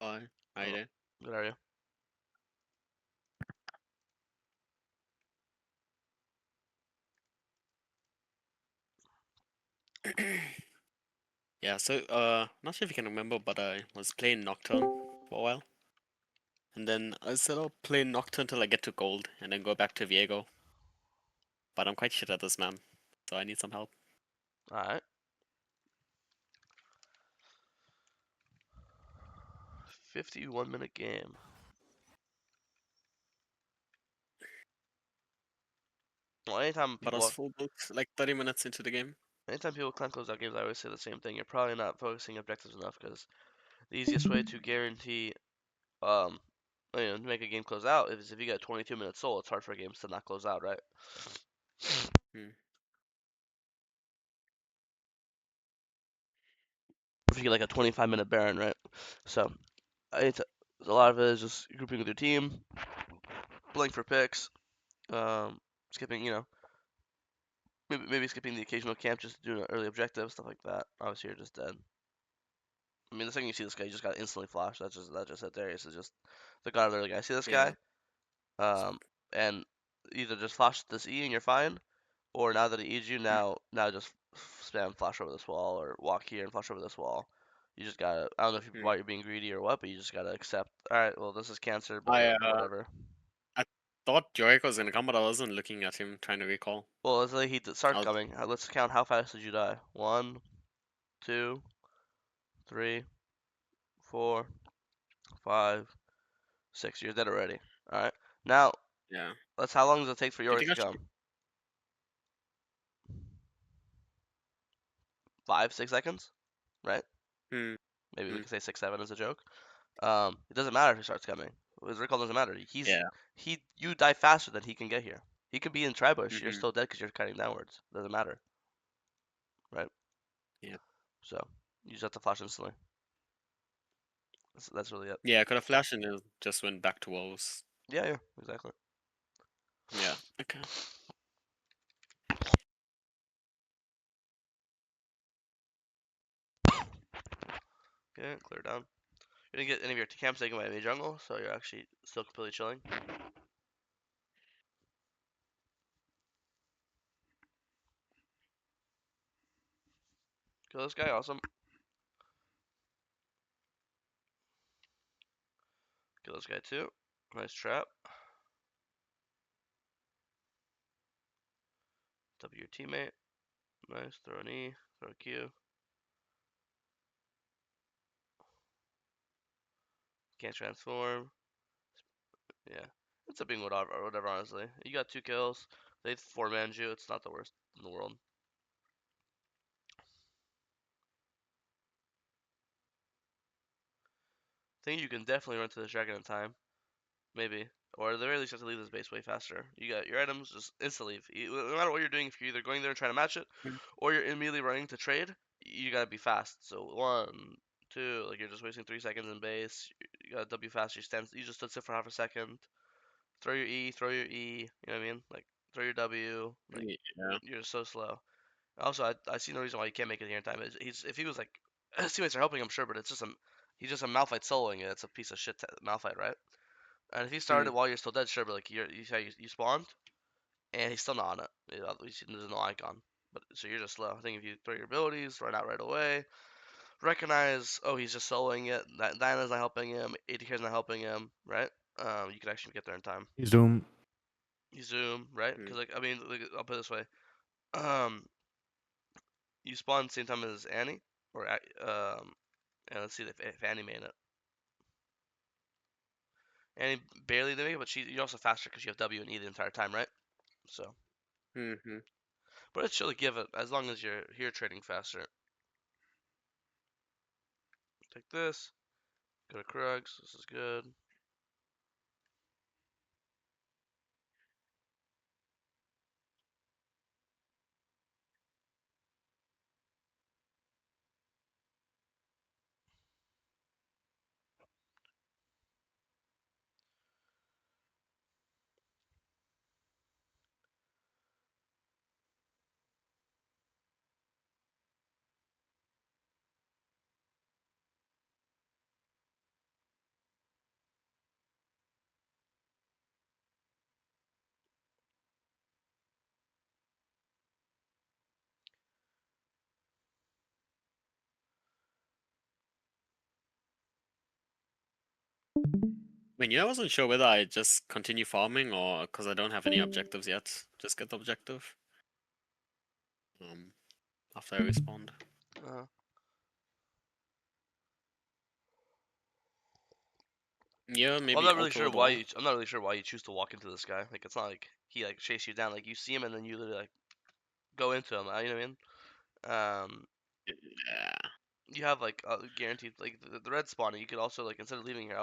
Hi. How you Oh, doing? good, are you? Yeah, so not sure if you can remember, but I was playing Nocturne for a while. And then I set up playing Nocturne till I get to gold and then go back to Viego. But I'm quite shit at this, man. So I need some help. Alright. 51-minute game. Well, But I was full booked like 30 minutes into the game. anytime people can't close out games, I always say the same thing. You're probably not focusing objectives enough because the easiest way to guarantee, um, to make a game close out is if you get a 22-minute soul. It's hard for games to not close out, right? Hmm. If you get like a 25-minute Baron, right? So, it's a lot of it is just grouping with your team, playing for picks, skipping, maybe skipping the occasional camp just to do an early objective, stuff like that. Obviously, you're just dead. I mean, the second you see this guy, you just got instantly flashed. That's just it. Darius is just the god of the early guy. See this Yeah. guy, and either just flash this E and you're fine, or now that he E's you, now just spam flash over this wall or walk here and flash over this wall. You just gotta. I don't know if Hmm. why you're being greedy or what, but you just gotta accept. All right, well this is cancer, but I whatever. I thought Jorik was gonna come, but I wasn't looking at him trying to recall. Well, let's say he starts I was coming. Let's count how fast did you die. 1, 2, 3, 4, 5, 6. You're dead already. All right. Now, yeah. let's. How long does it take for Do you Yorick think to I should? come? 5, 6 seconds, right? Hmm. Maybe we Hmm. could say 6, 7 as a joke. It doesn't matter if he starts coming. His recall doesn't matter. Yeah. You die faster than he can get here. He could be in Tribush. You're Hmm. still dead because you're cutting downwards. Doesn't matter, right? Yeah. So you just have to flash instantly. That's really it. Yeah, I could have flashed and it just went back to wolves. Yeah, yeah, exactly. Yeah. Okay. Okay, clear down. You didn't get any of your camps taken by any jungle, so you're actually still completely chilling. Kill this guy, awesome. Kill this guy too. Nice trap. W your teammate. Nice. Throw an E. Throw a Q. Can't transform. Yeah. It's a being whatever, honestly. You got 2 kills. They 4-manned you. It's not the worst in the world. Think you can definitely run to this dragon in time. Maybe. Or at the very least, you have to leave this base way faster. You got your items, just instantly leave. No matter what you're doing, if you're either going there and trying to match it, Hmm. or you're immediately running to trade, you gotta be fast. So 1, 2, like you're just wasting 3 seconds in base. You gotta W fast. You just stood still for half a second. Throw your E, throw your E. You know what I mean? Like throw your W. Like Yeah. you're so slow. Also, I see no reason why he can't make it here in time. If he was like his teammates are helping him, sure, but he's just a Malphite soloing it. It's a piece of shit Malphite, right? And if he Hmm. started while you're still dead, sure, but like you spawned and he's still not on it. At least there's no icon. But so you're just slow. I think if you throw your abilities, run out right away, recognize, oh, he's just soloing it. Diana's not helping him. ATK's not helping him, right? You can actually get there in time. Zoom. You zoom, right? Hmm. Because like I mean, like, I'll put it this way. Um, you spawn the same time as Annie, or and let's see if Annie made it. Annie barely did make it, but you're also faster because you have W and E the entire time, right? So, Hmm. but it should give it as long as you're here trading faster. Take this. Go to Krugs. This is good. I mean, yeah, I wasn't sure whether I just continue farming or because I don't have any objectives yet. Just get the objective. Um, after I respawned. Uh, Yeah, well, I'm maybe not really alter sure the why door. you. I'm not really sure why you choose to walk into this guy. Like, it's not like he like chased you down. Like, you see him and then you literally like go into him. You know what I mean? Yeah. You have like guaranteed like the red spawning. You could also like instead of leaving here,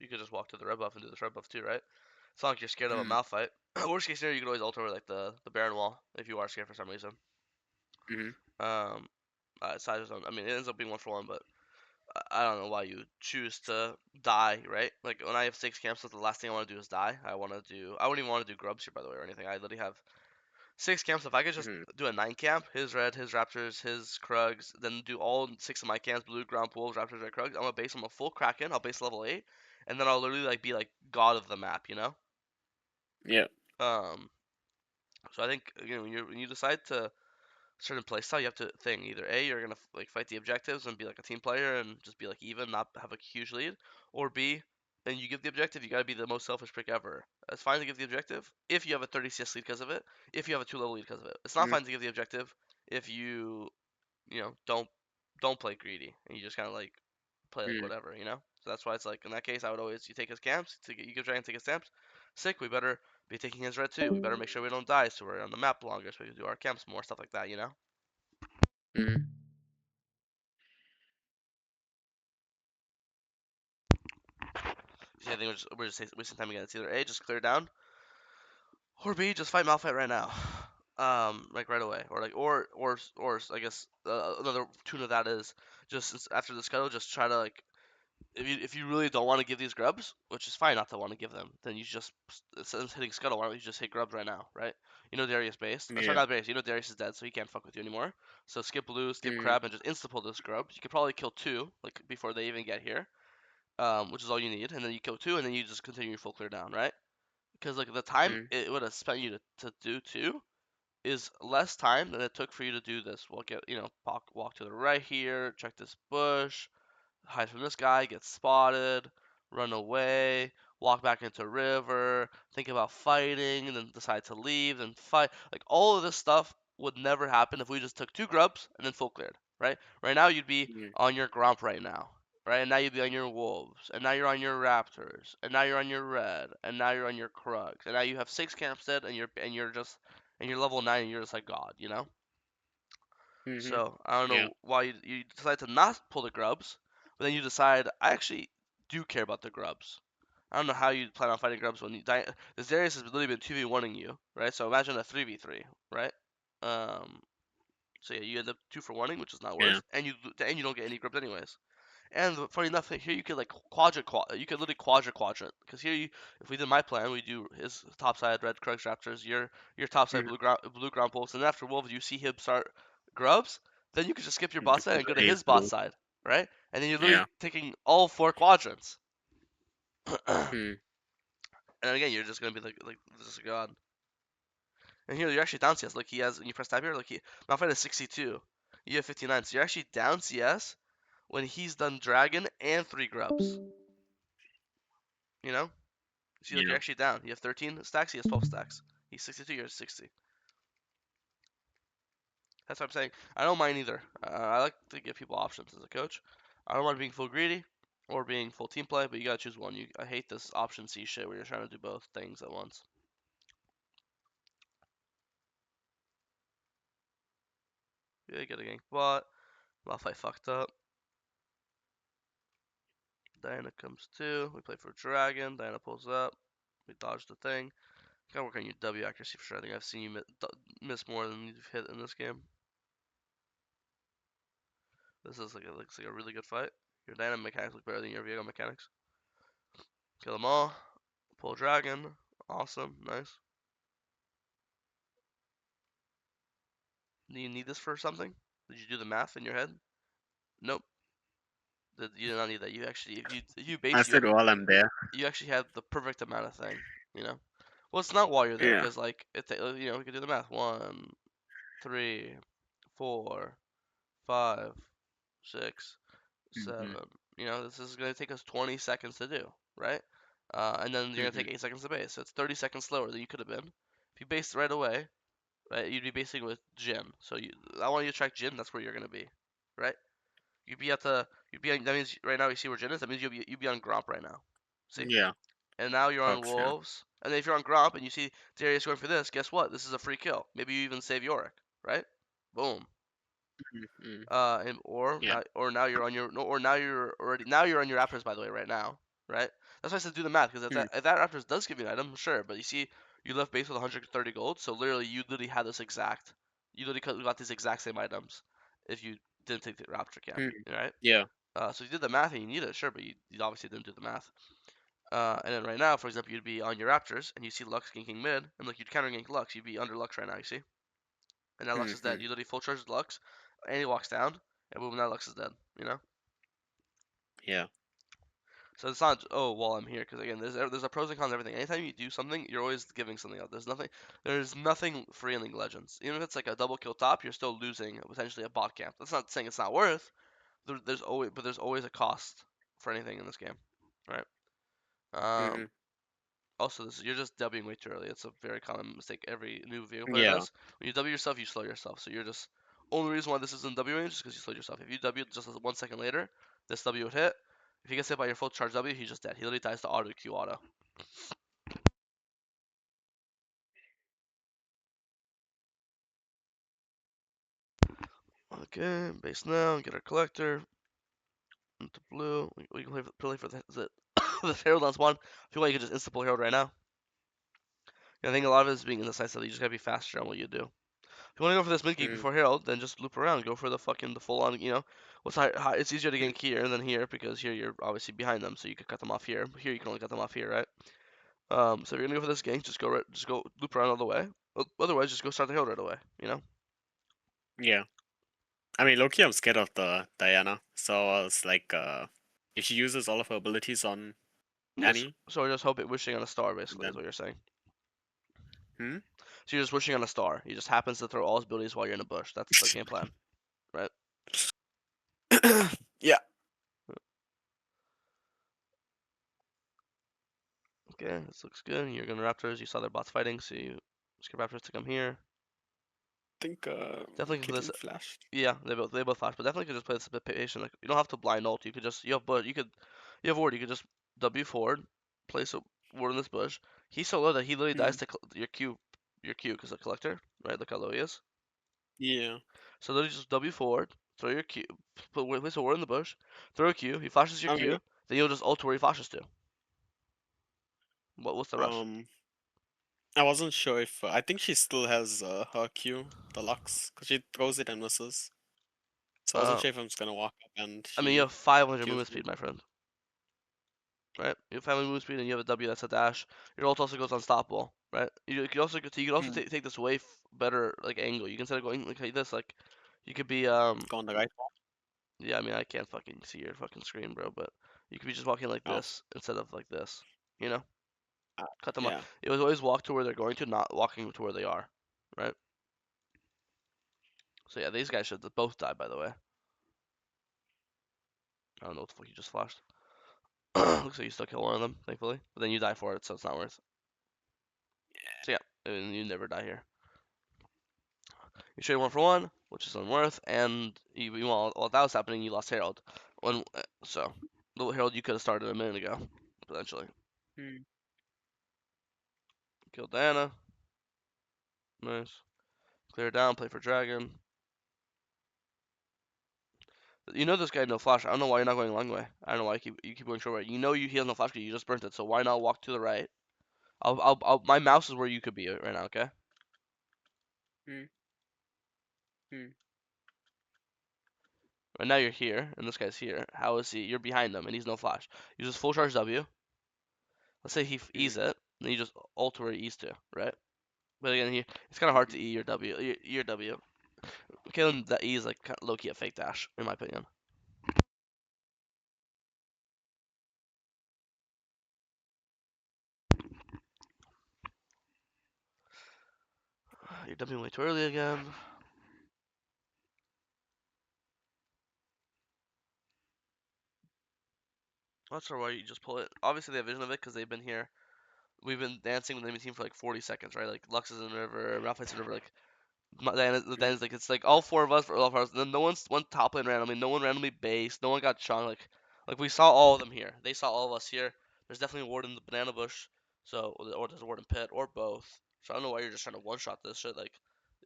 you could just walk to the red buff and do this red buff too, right? It's not like you're scared of a Mm. Malphite. Worst case scenario, you could always ult over like the Baron wall if you are scared for some reason. Mm-hmm. Um, Side zone. I mean, it ends up being 1-for-1, but I don't know why you choose to die, right? Like when I have 6 camps, the last thing I want to do is die. I wouldn't even want to do grubs here, by the way, or anything. I literally have 6 camps. If I could just Mm-hmm. do a 9 camp, his red, his raptors, his krugs, then do all 6 of my camps, blue, ground, wolves, raptors, red, krugs. I'm gonna base them a full kraken. I'll base level 8, and then I'll literally like be like god of the map, you know? Yeah. Um, so I think when you decide to certain playstyle, you have to think either A, you're gonna like fight the objectives and be like a team player and just be like even, not have a huge lead, or B, and you give the objective, you gotta be the most selfish pick ever. It's fine to give the objective if you have a 30 CS lead because of it, if you have a 2 level lead because of it. It's not Mm-hmm. fine to give the objective if you don't play greedy and you just kind of like play like whatever, you know. So that's why it's like in that case, I would always you take his camps, you give Dragon take his camps. Sick, we better be taking his red too. We better make sure we don't die, so we're on the map longer, so we can do our camps more, stuff like that, you know. Mm-hmm. So I think we're just wasting time again. It's either A, just clear down, or B, just fight Malphite right now, like right away, or like or I guess another tune of that is just after the scuttle, just try to like if you really don't want to give these grubs, which is fine not to want to give them, then you just instead of hitting scuttle, why don't you just hit grubs right now, right? You know Darius base, or sorry, Yeah. not Darius. You know Darius is dead, so he can't fuck with you anymore. So skip blue, skip Mm-hmm. crab, and just insta pull this grub. You could probably kill 2 like before they even get here, which is all you need, and then you kill 2, and then you just continue your full clear down, right? Because like the time Mm-hmm. it would have spent you to do 2 is less time than it took for you to do this. We'll get walk to the right here, check this bush, hide from this guy, get spotted, run away, walk back into river, think about fighting, and then decide to leave, and fight. Like all of this stuff would never happen if we just took 2 grubs and then full cleared, right? Right now you'd be Mm-hmm. on your grump right now. Right, and now you'd be on your wolves, and now you're on your raptors, and now you're on your red, and now you're on your krugs, and now you have 6 camps dead, and you're level 9, and you're just like God, you know. Mm-hmm. So I don't Yeah. know why you decide to not pull the grubs, but then you decide I actually do care about the grubs. I don't know how you plan on fighting grubs when you die. This Darius has literally been 2v1ing you, right? So imagine a 3v3, right? Um, so yeah, you end up 2-for-1ing, which is not Yeah. worse, and you don't get any grubs anyways. And funny enough, here you could like you could literally quadrant. Because here if we did my plan, we do his top side red Krugs Raptors, your top side Mm-hmm. blue ground wolves, and after wolves you see him start grubs, then you could just skip your bot side Because and go to he's his bot blue. side, right? And then you're literally Yeah. taking all 4 quadrants. And Mm. again, you're just gonna be like this is god. And here you're actually down CS. Like he has, when you press tab here, like Malphite is 62, you have 59, so you're actually down CS when he's done dragon and 3 grubs. You know? See, like you're Yeah. actually down. You have 13 stacks. He has 12 stacks. He's 62. You're 60. That's what I'm saying. I don't mind either. I like to give people options as a coach. I don't mind being full greedy or being full team play, but you gotta choose one. I hate this option C shit where you're trying to do both things at once. Yeah, get a gank bot. Malphite fucked up. Diana comes too. We play for dragon. Diana pulls up. We dodge the thing. Gotta work on your W accuracy for sure. I think I've seen you miss more than you've hit in this game. This looks like a really good fight. Your Diana mechanics look better than your Viego mechanics. Kill them all. Pull dragon. Awesome. Nice. Do you need this for something? Did you do the math in your head? Nope. You did not need that. You actually, if you I base, said while I'm there. you actually had the perfect amount of thing. You know. Well, it's not while you're there, Yeah. because like we can do the math. 1, 3, 4, 5, 6, Mm-hmm. 7, You know, this is going to take us 20 seconds to do, right? And then you're going to Mm-hmm. take 8 seconds to base. So it's 30 seconds slower than you could have been. If you based right away, right, you'd be basing with Jin. So I want you to track Jin, that's where you're going to be, right? That means right now you see where Jin is, that means you'd be on Gromp right now. See? Yeah. And now you're on Hugs. Yeah. Wolves. And then if you're on Gromp and you see Darius going for this, guess what? This is a free kill. Maybe you even save Yorick, right? Boom. Mm-hmm. And or Yeah. now or now you're on your no, or now you're already now you're on your Raptors by the way right now, right? That's why I said do the math because Mm. if that Raptors does give you an item, sure, but you see you left base with 130 gold, so literally you literally had this exact, you literally got these exact same items if you didn't take the Raptor camp, Mm. right? Yeah. So you did the math and you need it, sure, but you obviously didn't do the math. And then right now, for example, you'd be on your Raptors and you see Lux ganking mid, and like you'd counter gank Lux, you'd be under Lux right now, you see? And now Lux is dead. Mm-hmm. You literally full charge Lux, and he walks down, and boom, now Lux is dead, you know? Yeah. So it's not oh well I'm here because again there's a pros and cons to everything. Anytime you do something, you're always giving something up. There's nothing free in League of Legends. Even if it's like a double kill top, you're still losing potentially a bot camp. That's not saying it's not worth. There's always a cost for anything in this game, right? Um, Mm-hmm. Also, you're just Wing way too early. It's a very common mistake every new Viego player Yeah. does. When you W yourself, you slow yourself. So you're just only reason why this isn't W range is because you slowed yourself. If you W just 1 second later, this W would hit. If he gets hit by your full charge W, he's just dead. He literally dies to auto Q auto. Okay, base now. Get our collector into blue. We can play for the Herald on spawn. I feel like you can just insta pull Herald right now. I think a lot of it is being indecisive. You just gotta be faster on what you do. If you want to go for this mid gank Mm. before Herald, then just loop around. Go for the full on. It's easier to gank here than here because here you're obviously behind them, so you could cut them off here. Here you can only cut them off here, right? So if you're gonna go for this gank, just go loop around all the way. Otherwise, just go start the Herald right away. You know. Yeah. I mean, low-key, I'm scared of the Diana. So I was like, if she uses all of her abilities on Yes. Annie, So we're just wishing on a star, basically, is then what you're saying. hmm? So you're just wishing on a star. He just happens to throw all his abilities while you're in a bush. That's the game plan, right? Yeah. Okay, this looks good. You're gonna Raptors. You saw their bots fighting, so you skip Raptors to come here. Think Definitely for this. Caitlyn flashed. Yeah, they both flash, but definitely could just play this a bit patient. Like you don't have to blind ult. You could just you have ward. You could just W forward, place a ward in this bush. He's so low that he literally dies Hmm. to your Q because of collector, right? Look how low he is. Yeah. So literally just W forward, throw your Q, place a ward in the bush, throw a Q. He flashes your I mean, Q, then you'll just ult to where he flashes to. What's the rush? I wasn't sure if I think she still has her Q, the Lux, because she throws it and misses. So I wasn't Uh, sure if I'm just gonna walk up and I mean you she have 500 kills movement me. speed, my friend. Right? You have family move speed and you have a W that's a dash. Your ult also goes unstoppable, right? You could also Hmm. take this way better like angle. You can instead of going like this, like you could be Go on the right wall. yeah. I mean I can't fucking see your fucking screen, bro, but you could be just walking like Oh, this instead of like this. You know, uh, cut them off. yeah. It was always walk to where they're going to, not walking to where they are, right? So yeah, these guys should both die. By the way, I don't know what the fuck you just flashed. Looks like you still kill one of them, thankfully, but then you die for it, so it's not worth. So yeah, and you never die here. You trade 1 for 1, which is unworth, and while that was happening, you lost Herald. So, the Herald you could have started a minute ago, potentially. Hmm. Kill Diana. Nice. Clear down, play for Dragon. You know this guy had no flash. I don't know why you're not going long way. I don't know why you keep going short right. You know he has no flash because you just burnt it. So why not walk to the right? My mouse is where you could be right now. Okay. Hmm. Hmm. Right now you're here, and this guy's here. How is he? You're behind him, and he's no flash. You just full charge W. Let's say he Hmm. E's it, then you just ult where he E's to, right? But again, here it's kind of hard to Hmm. E your W. Your W. Killing that E is like low key a fake dash, in my opinion. You're W way too early again. I'm not sure why you just pull it. Obviously, they have vision of it because they've been here. We've been dancing with the enemy team for like 40 seconds, right? Like Lux is in the river, Malphite's in the river. Like then Mm, it's like it's like all four of us for all of us. Then no one's one top lane randomly. No one randomly based. No one got chunk. Like we saw all of them here. They saw all of us here. There's definitely a ward in the banana bush. So or there's a ward in pit or both. So I don't know why you're just trying to one shot this shit. Like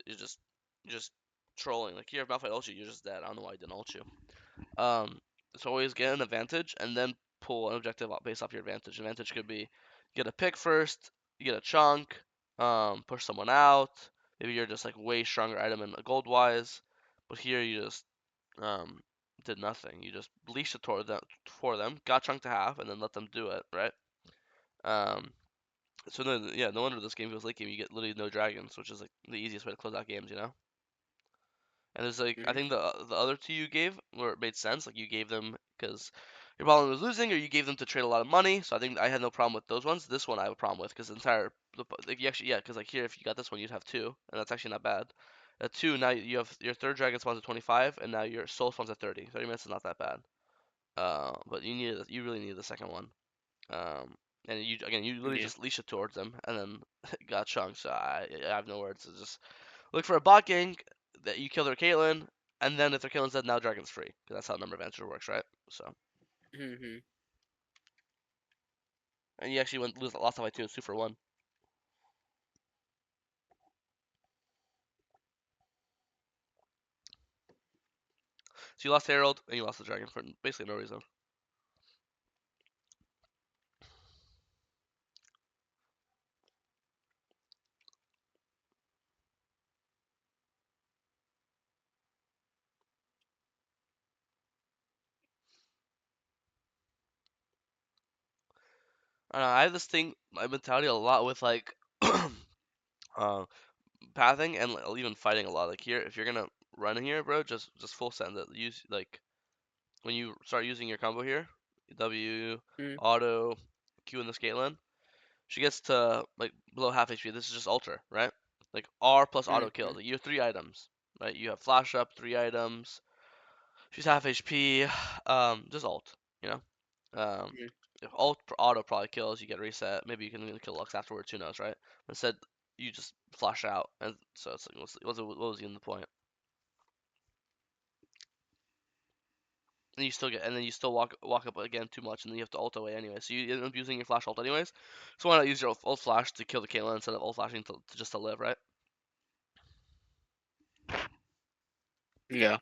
you're just you're just trolling. Like here, if Malphite ults you, you're just dead. I don't know why I didn't ult you. So always get an advantage and then pull an objective based off your advantage. Advantage could be get a pick first, you get a chunk, push someone out. Maybe you're just like way stronger item in gold wise, but here you just um did nothing. You just leashed it toward them for them, got chunk to half, and then let them do it, right? Um, so then yeah, no wonder this game goes late game. You get literally no dragons, which is like the easiest way to close out games, you know. And it's like I mm, think the other two you gave where it made sense. Like you gave them because your problem was losing, or you gave them to trade a lot of money. So I think I had no problem with those ones. This one I have a problem with because the entire like you actually yeah because like here if you got this one you'd have two, and that's actually not bad. At two now you have your third dragon spawns at 25, and now your soul spawns at 30. 30 minutes is not that bad. But you really need the second one. Um, and you literally yeah. just leash it towards them and then got chunked. So I have no words. It's just look for a bot gang that you kill their Caitlyn, and then if their Caitlyn's dead, now Dragon's free. 'Cause that's how number of answers works, right? So, Mm-hmm. and you actually went lose lost by two and 2 for 1. So you lost Herald and you lost the Dragon for basically no reason. I have this thing, my mentality a lot with like uh, pathing and like, even fighting a lot. Like here, if you're gonna run in here, bro, just full send it. Use like when you start using your combo here, W, Mm, auto, Q in the Caitlyn. She gets to like below half HP. This is just alter, right? Like R plus auto mm, kills. Like, you have 3 items, right? You have flash up, 3 items. She's half HP. Just alt, you know. Um, mm, if alt auto probably kills, you get reset. Maybe you can even kill Lux afterwards. Who knows, right? Instead, you just flash out, and so it's like, what was even the point? And you still get, and then you still walk up again too much, and then you have to ult away anyway. So you end up using your flash ult anyways. So why not use your ult flash to kill the Caitlyn instead of ult flashing to just to live, right? yeah.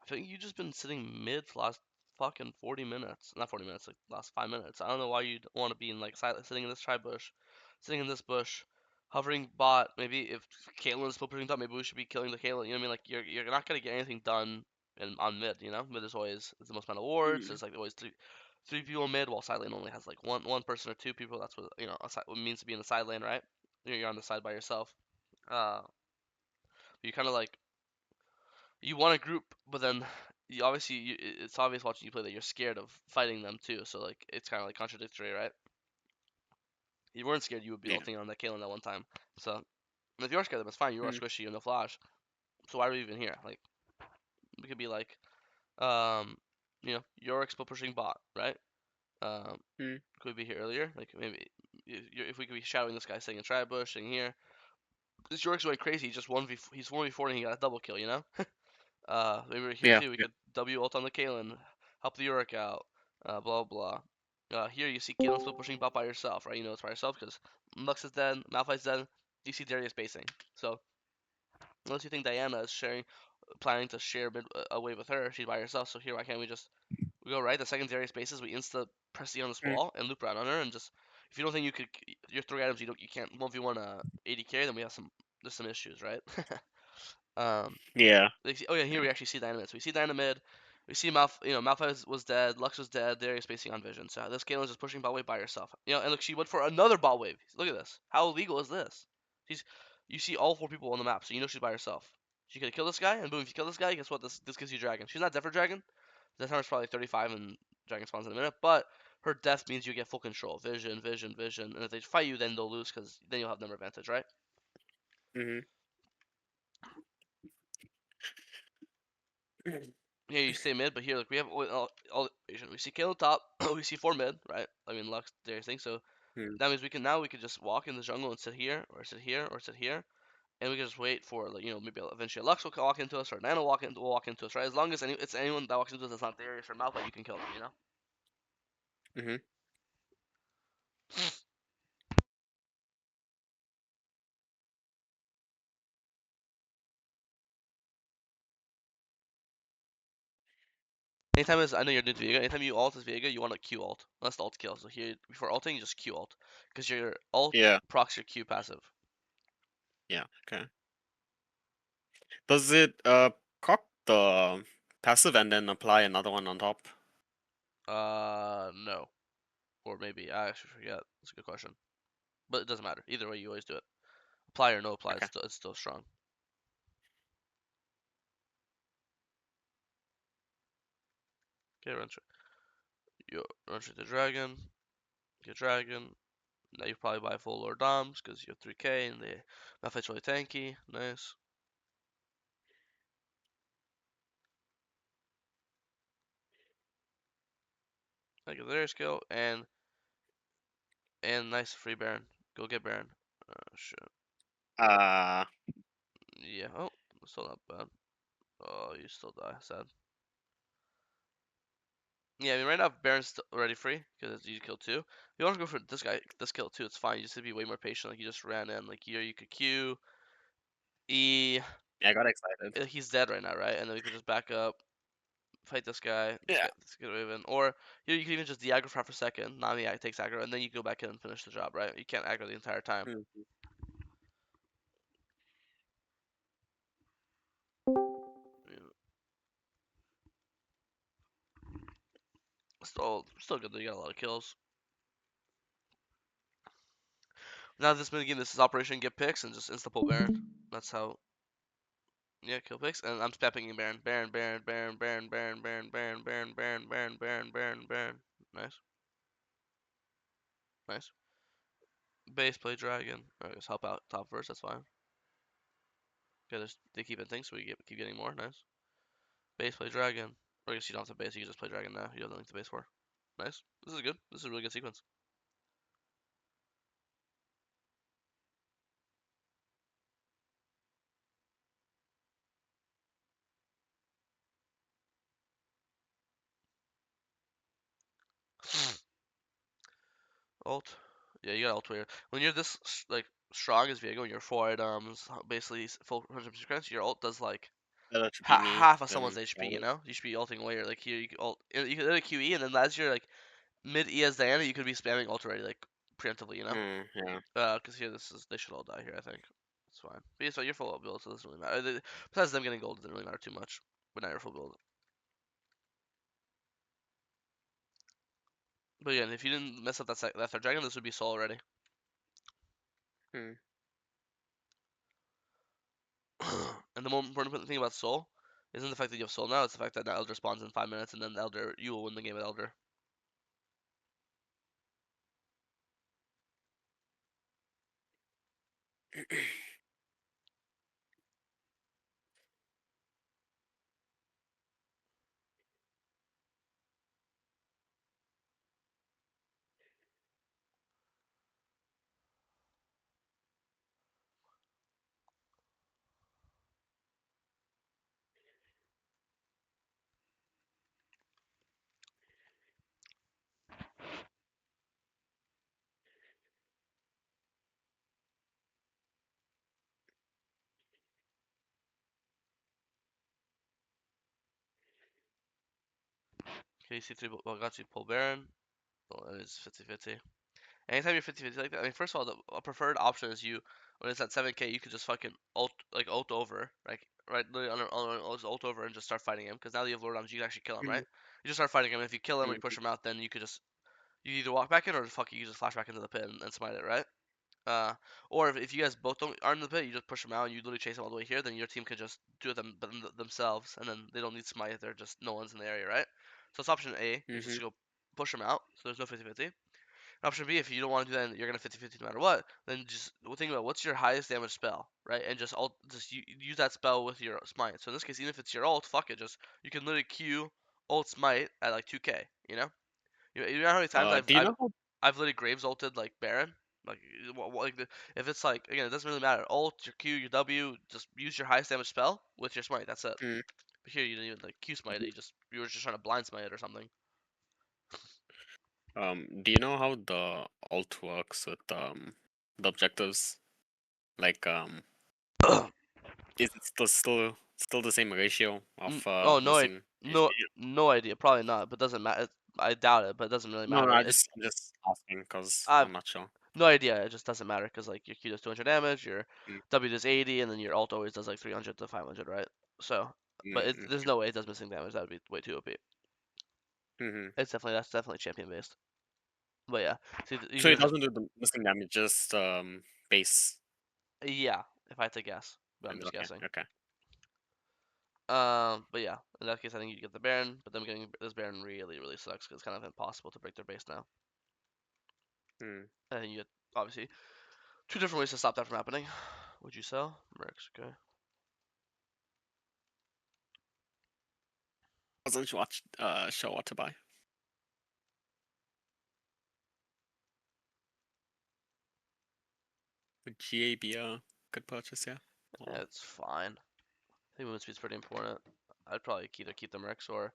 I think you just been sitting mid for last fucking 40 minutes. Not 40 minutes, like last 5 minutes. I don't know why you'd want to be in like sitting in this tri bush, sitting in this bush, hovering bot. Maybe if Caitlyn's still pushing top, maybe we should be killing the Caitlyn. You know what I mean? Like you're not gonna get anything done on mid. You know, mid is always it's the most amount of wards. Mm, There's like always three people mid, while side lane only has like one person or 2 people. That's what what it means to be in the side lane, right? You're on the side by yourself. You kind of like you want a group, but then it's obvious watching you play that you're scared of fighting them too. So like it's kind of like contradictory, right? If you weren't scared, you would be yeah. ulting on that Kaylin that one time. So and if you're scared, then it's fine. You are Mm, squishy and no flash. So why are we even here? Like we could be like, um, Yorick's still pushing bot, right? Um, mm, could we be here earlier? Like maybe if we could be shadowing this guy sitting in tri bush, sitting here. This Yorick's going crazy. He's just he's 1v4 and he got a double kill. You know? Maybe we're here yeah. too. We Yeah. could W ult on the Kaylin, help the Yorick out, blah blah. Here you see Kaylin still pushing bot by herself, right? You know it's by herself because Lux is dead, Malphite's dead. You see Darius basing. So unless you think Diana is planning to share a wave with her, she's by herself. So here, why can't we go right? The second Darius bases, we insta press E on this Mm, wall and loop around on her, and just if you don't think your 3 items you can't 1v1 AD carry, then we have there's some issues, right? um, yeah. oh yeah, here we actually see Dynamite. So we see Dynamite. We see Malphite was dead, Lux was dead, they're spacing on vision. So this Caitlyn's just pushing bot wave by herself. And look, she went for another bot wave. Look at this. How illegal is this? She's you see all 4 people on the map, so you know she's by herself. She could kill this guy, and boom, if you kill this guy, guess what? This gives you dragon. She's not dead for dragon. The timer's probably 35 and dragon spawns in a minute, but her death means you get full control. Vision, vision, vision. And if they fight you, then they'll lose because then you'll have number advantage, right? Mhm. Here you stay mid, but here, look, we have all we see Kayle top, we see 4 mid, right? I mean, Lux, their thing. So Hmm. that means we could just walk in the jungle and sit here, or sit here, or sit here, and we can just wait for, like, maybe eventually a Lux will walk into us, or Nano will walk into us, right? As long as it's anyone that walks into us that's not Darius or Malphite, you can kill them. Mhm. Anytime I know you're new to Viego, anytime you ult as Viego, you want to Q ult. That's the ult kill. So here, before ulting, you just Q ult. Because your ult Yeah. procs your Q passive. Yeah. Okay. Does it cock the passive and then apply another one on top? No. Or maybe, I actually forget. That's a good question. But it doesn't matter. Either way, you always do it. Apply or no apply, Okay. it's still strong. Okay, run straight to dragon. Get dragon. Now you probably buy full Lord Doms because you have 3k and the Malphite's really tanky. Nice. I get their skill and nice free Baron. Go get Baron. Shit. Uh, Yeah. Oh, still not bad. Oh, you still die. Sad. Yeah, I mean, right now Baron's already free because you killed 2. If you want to go for this kill too, it's fine. You just have to be way more patient. Like, you just ran in. Like, here you could Q, E. yeah, I got excited. He's dead right now, right? And then we could just back up, fight this guy, Yeah. just get Raven. Or you can even just de-aggro for half a second. Nami takes aggro, and then you go back in and finish the job, right? You can't aggro the entire time. Mhm. Yeah. Still good that you got a lot of kills. Now this mini game, this is Operation Get Picks and just insta pull Baron. That's how. Yeah, kill picks, and I'm spamming in Baron. Baron, Baron, Baron, Baron, Baron, Baron, Baron, Baron, Baron, Baron, Baron, Baron, Baron. Nice, nice. Base play dragon. Alright, just help out top first. That's fine. Okay, they keep it things, so keep getting more. Nice. Base play dragon. Or I guess you don't have to base. You can just play dragon now. You don't need to base for. Nice. This is good. This is a really good sequence. Ult. Yeah, you got ult here. When you're this like strong as Viego and you're 4 items, basically full 100%, your ult does like Better to be me half of someone's than HP. others. You should be ulting away. Like here, you can ult. You can hit a QE, and then as you're like mid E as Diana, you could be spamming ult already, like preemptively. Yeah. Because here they should all die here. I think it's fine. But yeah, so you're full build, so it doesn't really matter. Besides them getting gold, it doesn't really matter too much. But now you're full build. But yeah, if you didn't mess up that third dragon, this would be soul already. Hmm. And the more important thing about soul isn't the fact that you have soul now; it's the fact that now Elder spawns in 5 minutes, and then Elder you will win the game with Elder. Okay, you see 3 pull Baron. Well, it is 50-50. Anytime you're 50-50 like that, I mean, first of all, a preferred option is you when it's at 7k, you could just fucking ult over, right? Literally on his ult over and just start fighting him. Because now that you have Lord Arms, you can actually kill him, Mm, right? You just start fighting him. And if you kill him or you push mm, him out, then you could just you either walk back in or fuck you just flash back into the pit and smite it, right? Uh, or if you guys both don't aren't in the pit, you just push them out and you literally chase them all the way here. Then your team could just do them themselves, and then they don't need smite. They're just no one's in the area, right? So it's option A is just mm-hmm. to go push them out. So there's no 50-50. Option B, if you don't want to do that, and you're gonna 50-50 no matter what. Then just think about what's your highest damage spell, right? And just use that spell with your smite. So in this case, even if it's your ult, fuck it, just you can literally Q ult smite at like 2k. You know, you know how many times Do you know how? I've literally Graves ulted like Baron. Like, if it's like again, it doesn't really matter. Ult, your Q, your W, just use your highest damage spell with your smite. That's it. Mm, But here you didn't even like Q smite it. You were just trying to blind smite it or something. do you know how the alt works with the objectives? Like is it still the same ratio of Oh missing no, HP? no idea. Probably not. But doesn't matter. I doubt it. But it doesn't really No, no, matter. It's I'm just asking because I've I'm not sure. no idea. It just doesn't matter because like your Q does 200 damage, your Mm, W does 80, and then your ult always does like 300 to 500, right? So, but mm, there's no way it does missing damage. That would be way too OP. mm-hmm. That's definitely champion based. But yeah, see, So it here's doesn't do the missing damage, just base. yeah, if I had to guess, but I'm And just okay, guessing. okay. But yeah, in that case, I think you get the Baron, but them getting this Baron really, really sucks because it's kind of impossible to break their base now. Hmm. And you get obviously two different ways to stop that from happening. Would you sell? Mercs, okay. Wasn't sure what to buy. Would GA be a good purchase? Yeah. Yeah, Or it's fine. I think movement speed's pretty important. I'd probably either keep the Mercs or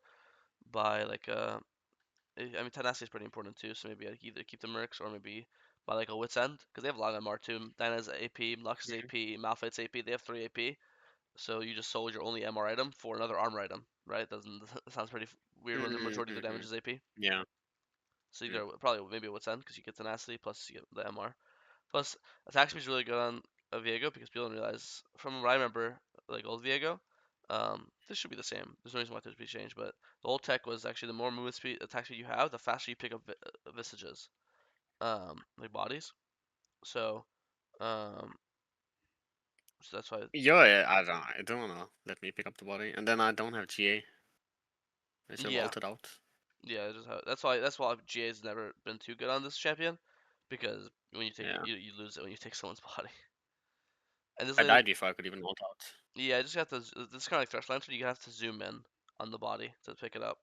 buy like a. I mean, tenacity is pretty important too, so maybe I'd either keep the Mercs or maybe buy like a Wit's End because they have a lot of MR too. Diana's AP, Lux's Mhm. AP, Malphite's AP. They have 3 AP. So you just sold your only MR item for another armor item, right? Doesn't sounds pretty weird when the majority of the damage Mm-hmm. is AP. Yeah. So Mm. either probably maybe a Wit's End because you get tenacity plus you get the MR. Plus attack speed is really good on a Viego because people don't realize from what I remember, like old Viego, this should be the same. There's no reason why this should be changed, but the old tech was actually the more movement speed, attack speed you have, the faster you pick up visages, like bodies. So, um, so that's why. Yeah, I don't wanna let me pick up the body, and then I don't have GA. I should have Yeah, ulted out. yeah, that's why GA's never been too good on this champion, because when you take Yeah. you lose it when you take someone's body. And this I lane, died before I could even ult out. yeah, I just have to. This is kind of like Thresh Lantern. You have to zoom in on the body to pick it up.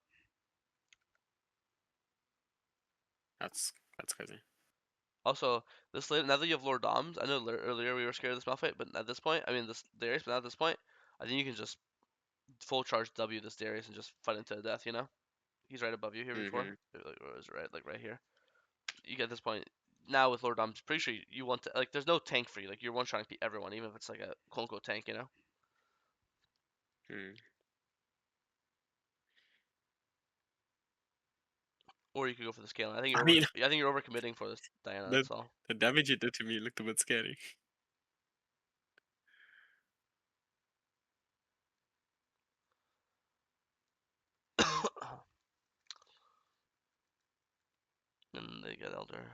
That's crazy. Also, this lane now that you have Lord Doms, I know earlier we were scared of this Malphite, but at this point, I mean this Darius, but now at this point, I think you can just full charge W this Darius and just fight him to the death. You know, he's right above you here before. Mm-hmm. Or is it right like right here? You get this point now with Lord Dom's pretty sure you want to like there's no tank for you. Like you're one trying to beat everyone, even if it's like a quote unquote tank, you know? Mm. Or you could go for the scaling. I mean, I think you're overcommitting for this Diana, the that's all. the damage it did to me looked a bit scary. And they get Elder.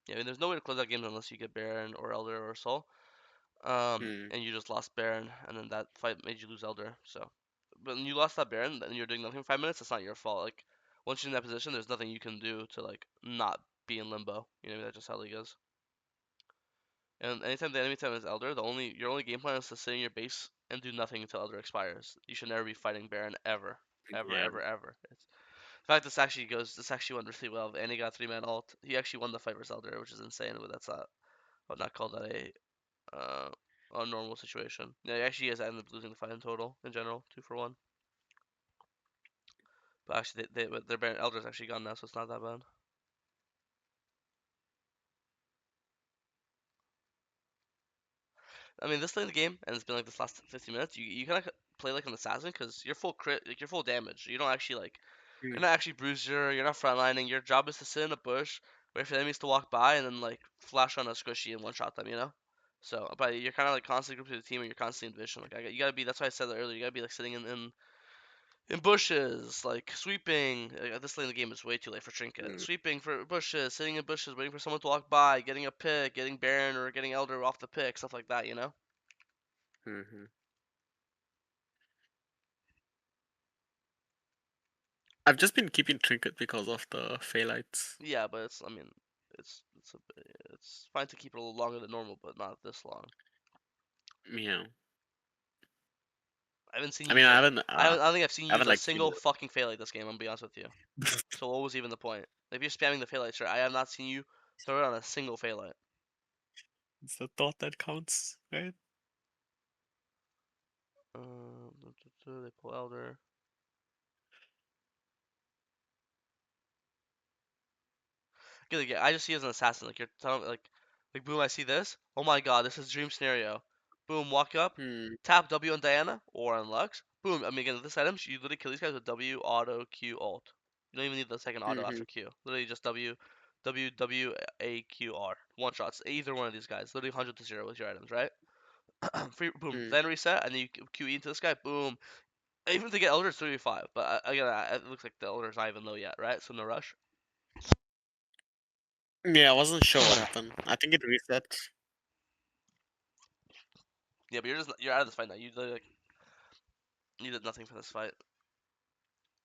Yeah, I mean there's no way to close that game unless you get Baron or Elder or Soul. Hmm. And you just lost Baron and then that fight made you lose Elder, so but when you lost that Baron and you're doing nothing for 5 minutes, it's not your fault. Like once you're in that position, there's nothing you can do to like not be in limbo. You know, that's just how League is. And anytime the enemy time is Elder, the your only game plan is to sit in your base and do nothing until Elder expires. You should never be fighting Baron ever, ever, Yeah. ever, ever. In fact, this actually went really well. And he got 3-man ult. He actually won the fight versus Elder, which is insane. But that's not, I would not call that a normal situation. Yeah, he actually has ended up losing the fight in total in general, 2-for-1. But actually, but their Baron Elder's actually gone now, so it's not that bad. I mean, this late in the game, and it's been like this last 15 minutes, you kind of play like an assassin because you're full crit, like you're full damage. You don't actually like, Mm. you're not actually bruiser, you're not frontlining. Your job is to sit in a bush, wait for enemies to walk by, and then like flash on a squishy and one shot them, you know? So, but you're kind of like constantly grouping the team, and you're constantly in vision. Like you gotta be. That's why I said that earlier. You gotta be like sitting in bushes, like sweeping. This lane of the game is way too late for trinket. Mm, Sweeping for bushes, sitting in bushes, waiting for someone to walk by, getting a pick, getting Baron or getting Elder off the pick, stuff like that. You know? mm-hmm. I've just been keeping trinket because of the Phalites. Yeah, but it's. I mean, it's fine to keep it a little longer than normal, but not this long. Yeah. I haven't seen I you mean, use I a. haven't, I don't think I've seen you use a like seen single fucking Phalite this game. I'm gonna be honest with you. So what was even the point? If you're spamming the Phalite, sure. I have not seen you throw it on a single Phalite. it's the thought that counts, right? They pull Elder. Yeah, I just see you as an assassin. Like you're telling, like boom. I see this. Oh my god, this is dream scenario. Boom, walk up, Hmm. tap W on Diana or on Lux. Boom. I mean, again, this item, you literally kill these guys with W, auto, Q, alt. You don't even need the second auto Mm-hmm. after Q. Literally just W, W, W, A, Q, R. One shots. Either one of these guys. Literally 100 to 0 with your items, right? Free, boom. Mm. Then reset, and then you QE into this guy. Boom. Even to get Elder, it's 3v5. But again, it looks like the Elder's not even low yet, right? So no rush. Yeah, I wasn't sure what happened. I think it reset. Yeah, but you're out of this fight now. You literally like you did nothing for this fight.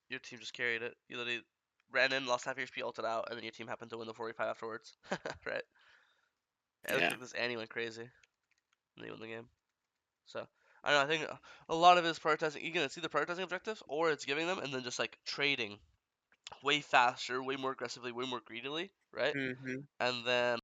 Your team just carried it. You literally ran in, lost half your HP, ulted out, and then your team happened to win the 45 afterwards. Right? It looked Yeah. like this Annie went crazy, and they won the game. So I don't know. I think a lot of it is prioritizing. You can see the prioritizing objectives, or it's giving them, and then just like trading way faster, way more aggressively, way more greedily, right? Mm-hmm. And then